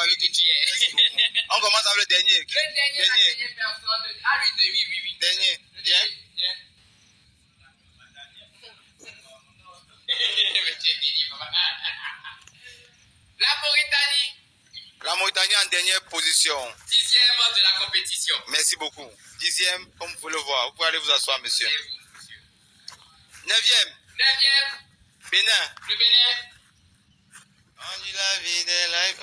vu que tu es. On commence avec le dernier. Le dernier, la dernière personne. Ah, lui, oui. Dernier. Viens. La Mauritanie. La Mauritanie en dernière position. 10e de la compétition. Merci beaucoup. 10e, comme vous pouvez le voir. Vous pouvez aller vous asseoir, monsieur. 9e. 9e. Bénin. Le Bénin. On dit la vie des lives.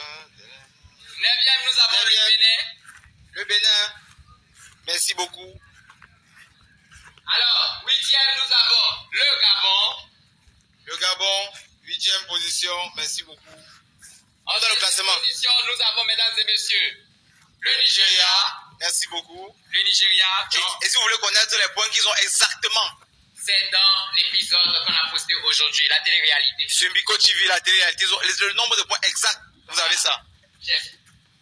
9e, nous avons le Bénin. Le Bénin. Merci beaucoup. Alors, 8e, nous avons le Gabon. Le Gabon, 8e position. Merci beaucoup. En Dans le classement. position, nous avons, mesdames et messieurs, le Nigeria. Merci beaucoup. Le Nigeria. Et si vous voulez connaître les points qu'ils ont exactement, c'est dans l'épisode qu'on a posté aujourd'hui, la télé-réalité. sur Mbiko TV, la télé-réalité, le nombre de points exact, vous avez ça. Chef.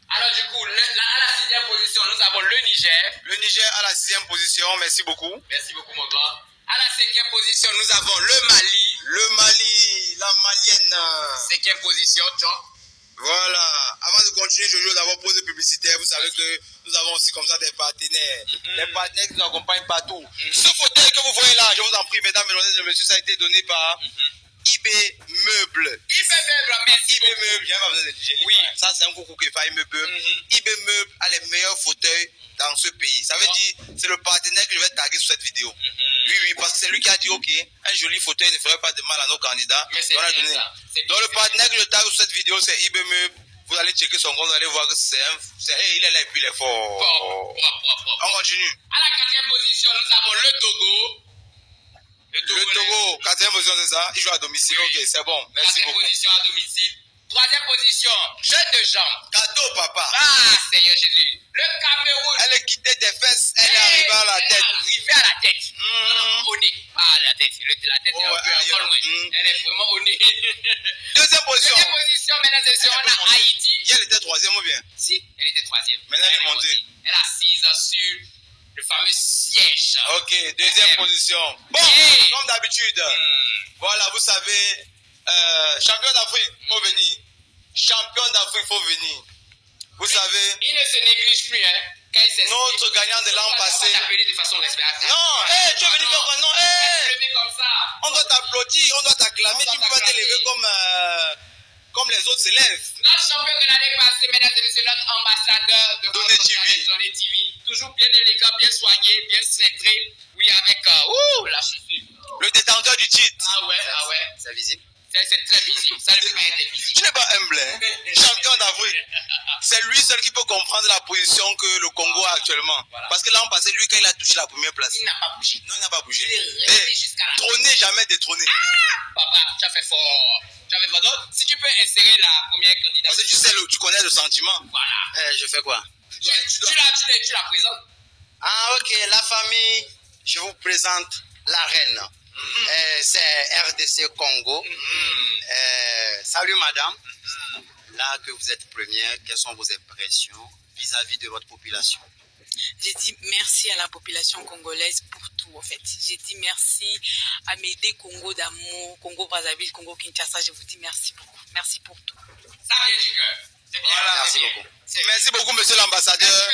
Alors du coup, à la 6e position, nous avons le Niger. Le Niger à la 6e position, merci beaucoup. Merci beaucoup, mon grand. À la 5e position, nous avons le Mali. Le Mali, la Malienne. 5e position, Tchon. Voilà. Avant de continuer, je veux d'abord poser publicitaire. Vous savez que nous avons aussi comme ça des partenaires. Des partenaires qui nous accompagnent partout. Ce fauteuil que vous voyez là, je vous en prie, mesdames, mesdemoiselles et messieurs, ça a été donné par IB Meubles. IB Meubles, merci. IB Meubles, j'ai pas besoin de dire. Oui. Ça, c'est un coucou qui fait IB Meubles. IB Meubles a les meilleurs fauteuils dans ce pays. Ça veut dire, c'est le partenaire que je vais taguer sur cette vidéo. Oui, parce que c'est lui qui a dit, ok, un joli fauteuil ne ferait pas de mal à nos candidats. Mais c'est bien ça. Donc le partenaire que je tague sur cette vidéo, c'est IB Meubles. Vous allez checker son compte, vous allez voir que il est là et puis il est fort. On continue. À la 4e position, nous avons le Togo. Le Togo, 4e position, c'est ça? Il joue à domicile, ok, c'est bon. Merci beaucoup. 4e position à domicile. 3e position, jeu de jambes. Cadeau, papa. Ah, Seigneur Jésus. Le Cameroun. Elle est quittée des fesses, elle est arrivée à la tête. Elle est arrivée à la tête. Au nez. Ah, la tête. La tête est un peu encore loin. Elle est vraiment au nez. 2e position. 2e position, mesdames et messieurs, on a Haïti. Elle était 3e ou bien? Si, elle était 3e. Maintenant, elle est montée. Elle est assise sur le fameux siège. Ok, 2e position. Bon, comme d'habitude. Voilà, vous savez, champion d'Afrique, il faut venir. Champion d'Afrique, il faut venir. Vous savez. Il ne se néglige plus, hein. Notre gagnant de l'an passé. De façon respectable. Non, tu es venu comme quoi? Non, comme ça. On doit t'applaudir, on doit t'acclamer. Tu ne peux pas t'élever comme les autres s'élèvent. Notre champion de l'année passée, mesdames et messieurs, notre ambassadeur de Donné TV. Donné TV. Toujours bien élégant, bien soigné, bien cintré. Oui, avec la chaussure. Le détenteur du titre. Ah ouais. C'est visible. C'est très visible. Ça ne peut pas être visible. Tu n'es pas humble, hein? Champion d'Afrique. C'est lui seul qui peut comprendre la position que le Congo a actuellement. Voilà. Parce que l'an passé, lui, quand il a touché la première place, il n'a pas bougé. Non, il n'a pas bougé. Il est resté jusqu'à là. Trôné, jamais détrôné. Papa, tu as fait fort. Tu as fait fort. Donc, si tu peux insérer la première candidature. Parce que tu sais, tu connais le sentiment. Voilà. Je fais quoi? Tu la présentes. Ah, ok. La famille, je vous présente la reine. C'est RDC Congo. Salut madame. Là que vous êtes première, quelles sont vos impressions vis-à-vis de votre population? J'ai dit merci à la population congolaise pour tout en fait. J'ai dit merci à mes deux Congo d'amour, Congo Brazzaville, Congo Kinshasa. Je vous dis merci beaucoup. Merci pour tout. Ça vient du cœur. C'est bien. Voilà, merci beaucoup. Merci beaucoup, monsieur l'ambassadeur.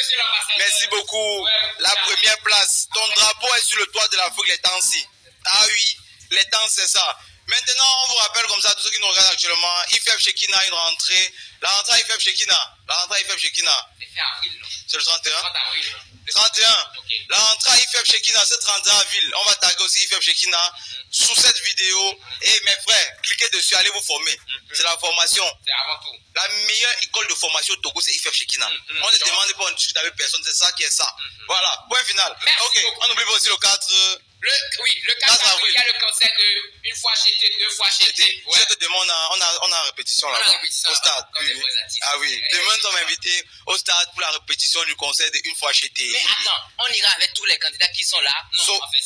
Merci beaucoup. La première place. Ton drapeau est sur le toit de l'Afrique les temps-ci. Ah oui, les temps c'est ça. Maintenant, on vous rappelle comme ça, tous ceux qui nous regardent actuellement, IFEP Shekina, une rentrée. La rentrée à IFEP Shekina. La rentrée à IFEP Shekina. C'est fait avril, non? C'est le 31? 30 avril. 31. Okay. La rentrée à IFEP Shekina, c'est 31 avril. On va taguer aussi IFEP Shekina sous cette vidéo. Et mes frères, cliquez dessus, allez vous former. C'est la formation. C'est avant tout. La meilleure école de formation au Togo, c'est IFEP Shekina. On ne demande pas, on ne discute avec personne, c'est ça qui est ça. Voilà, point final. Merci ok, beaucoup. On n'oublie pas aussi le 4. Le 4 avril, il y a le concert de une fois jeté, deux fois jeté. Ouais. Je te demande, on a répétition là-bas. Au stade. Oui. Ah oui. Demain, nous sommes invités au stade pour la répétition du concert de une fois jeté. Mais attends, on ira avec tous les candidats qui sont là. Non, sauf, en fait,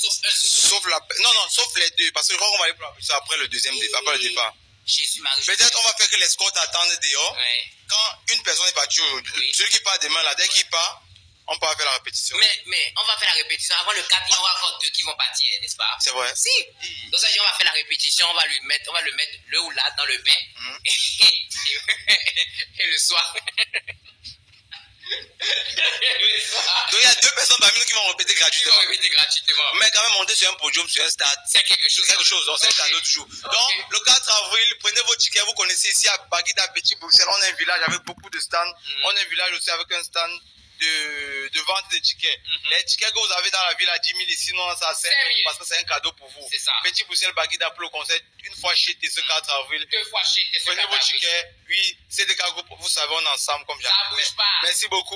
sauf les deux. Parce que je crois qu'on va aller pour ça après le deuxième départ, après le départ. Jésus-Marie. Peut-être on va faire que l'escorte attende dehors. Ouais. Quand une personne est partie, celui qui part demain là, dès qu'il part, On peut faire la répétition. Mais on va faire la répétition. Avant le 4, il y aura encore 2 qui vont partir, n'est-ce pas? C'est vrai. Si. Donc ça, on va faire la répétition, on va le mettre le ou là dans le bain. Et le soir. Donc il y a 2 personnes parmi nous qui vont répéter gratuitement. Mais quand même monter sur un podium, sur un stade, c'est quelque chose. Donc c'est un cadeau toujours. Donc le 4 avril, prenez vos tickets. Vous connaissez ici à Baguida, Petit Bruxelles, on a un village avec beaucoup de stands. On a un village aussi avec un stand de vente de tickets. Les tickets que vous avez dans la ville à 10 000 ici, non, ça c'est parce que c'est un cadeau pour vous. C'est ça. Petit Bruxelles, Baguida pour le concert, une fois chez ce 4 avril. 2 fois chez Prenez vos tickets. Oui, c'est des cas, vous savez, on est ensemble comme jamais. Ça bouge pas. Merci beaucoup.